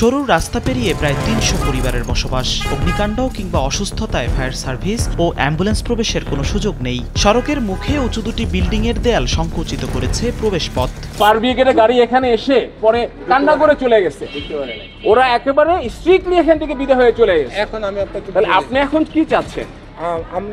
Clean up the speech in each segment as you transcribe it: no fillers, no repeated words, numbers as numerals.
সরু রাস্তা পেরিয়ে প্রায় ৩০০ পরিবারের বসবাস। অগ্নিকাণ্ড কিংবা অসুস্থতায় ফায়ার সার্ভিস ও অ্যাম্বুলেন্স প্রবেশের কোনো সুযোগ নেই। সড়কের মুখে উঁচু দুটি বিল্ডিং এর দেয়াল সংকুচিত করেছে প্রবেশ পথ। ফায়ার ব্রিগেডের গাড়ি এখানে এসে পরে কান্না করে চলে গেছে, ওরা একেবারে স্ট্রিক্টলি এখান থেকে বিদায় হয়ে চলে গেছে। এখন আমি আপনি এখন কি চাচ্ছেন?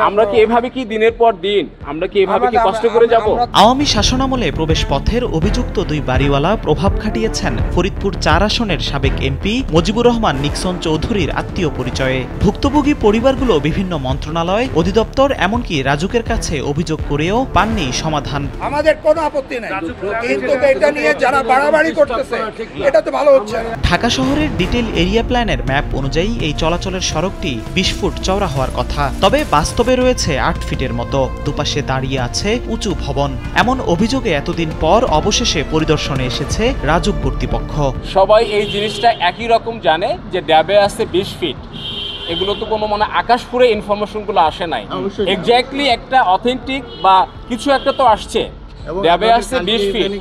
আমরা কি এভাবে কি দিনের পর দিন আমরা কি এভাবে কি কষ্ট করে যাব? আওয়ামী শাসনামলে প্রবেশ পথের অভিযুক্ত দুই বাড়িওয়ালা প্রভাব খাটিয়েছেন ফরিদপুর ৪ আসনের সাবেক এমপি মুজিবুর রহমান নিক্সন চৌধুরীর আত্মীয় পরিচয়ে। ভুক্তভোগী পরিবারগুলো বিভিন্ন মন্ত্রণালয়, অধিদপ্তর এমনকি রাজুকের কাছে অভিযোগ করেও পাননি সমাধান। আমাদের কোনো আপত্তি নাই, কিন্তু এটা নিয়ে যারা বাড়াবাড়ি করতেছে এটা তো ভালো হচ্ছে না। ঢাকা শহরের ডিটেইল এরিয়া প্ল্যানের ম্যাপ অনুযায়ী এই চলাচলের সড়কটি ২০ ফুট চওড়া হওয়ার কথা, তবে বাস্তবে রয়েছে ৮ ফিটের মতো। দুপাশে দাঁড়িয়ে আছে উঁচু ভবন। এমন অভিযোগে এতদিন পর অবশেষে পরিদর্শনে এসেছে রাজুক কর্তৃপক্ষ। সবাই এই জিনিসটা একই রকম জানে যে ড্যাবে আছে ২০ ফিট। এগুলো তো কোনো মানে আকাশ পুরে ইনফরমেশনগুলো আসে নাই, এক্স্যাক্টলি একটা অথেন্টিক বা কিছু একটা তো আসছে। ড্যাবে আসছে ২০ ফিট,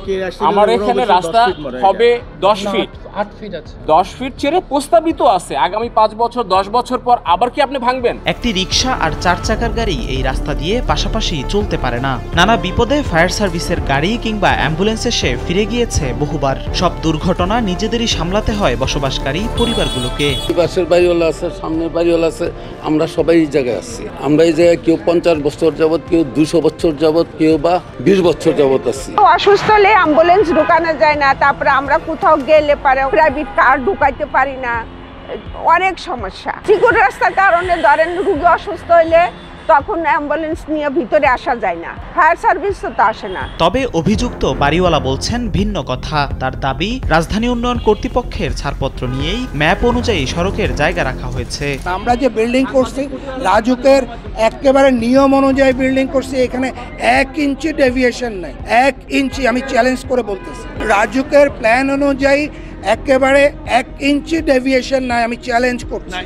আমার এখানে রাস্তা হবে ১০ ফিট। ৮ ফিট আছে, ১০ ফিট ছেড়ে প্রস্তাবিত আছে আগামী ৫ বছর ১০ বছর পর আবার কি আপনি ভাঙবেন? একটি রিকশা আর ৪ চাকার গাড়ি এই রাস্তা দিয়ে পাশাপাশি চলতে পারে না। নানা বিপদে ফায়ার সার্ভিসের গাড়ি কিংবা অ্যাম্বুলেন্স এসে ফিরে গিয়েছে বহুবার। সব দুর্ঘটনা নিজেদেরই সামলাতে হয় বসবাসকারী পরিবারগুলোকে। পাশের বাড়িওয়ালা আছে, সামনের বাড়িওয়ালা আছে, আমরা সবাই এই জায়গায় আছি। আমরা এই জায়গায় কেউ ৫০ বছর যাবত, কেউ ২০০ বছর যাবত, কেউ বা ২০ বছর যাবত আছি। অসুস্থ হলে অ্যাম্বুলেন্স ঢুকানো যায় না, তারপরে আমরা কোথাও গেলে পারে প্রাইভেট কার ঢুকাইতে পারি না, অনেক সমস্যা। চিকন রাস্তার কারণে ধরেন রোগী অসুস্থ হলে তখন অ্যাম্বুলেন্স নিয়ে ভিতরে আসা যায় না, ফায়ার সার্ভিস তো আসে না। তবে অভিযুক্ত বাড়িওয়ালা বলছেন ভিন্ন কথা। তার দাবি, রাজধানী উন্নয়ন কর্তৃপক্ষের ছাড়পত্র নিয়েই ম্যাপ অনুযায়ী সড়কের জায়গা রাখা হয়েছে। আমরা যে বিল্ডিং করছি রাজুকের একেবারে নিয়ম অনুযায়ী বিল্ডিং করছি, এখানে ১ ইঞ্চি ডেভিয়েশন নাই। ১ ইঞ্চি, আমি চ্যালেঞ্জ করে বলতেছি, রাজুকের প্ল্যান অনুযায়ী একেবারে ১ ইঞ্চি ডেভিয়েশন নাই, আমি চ্যালেঞ্জ করছি।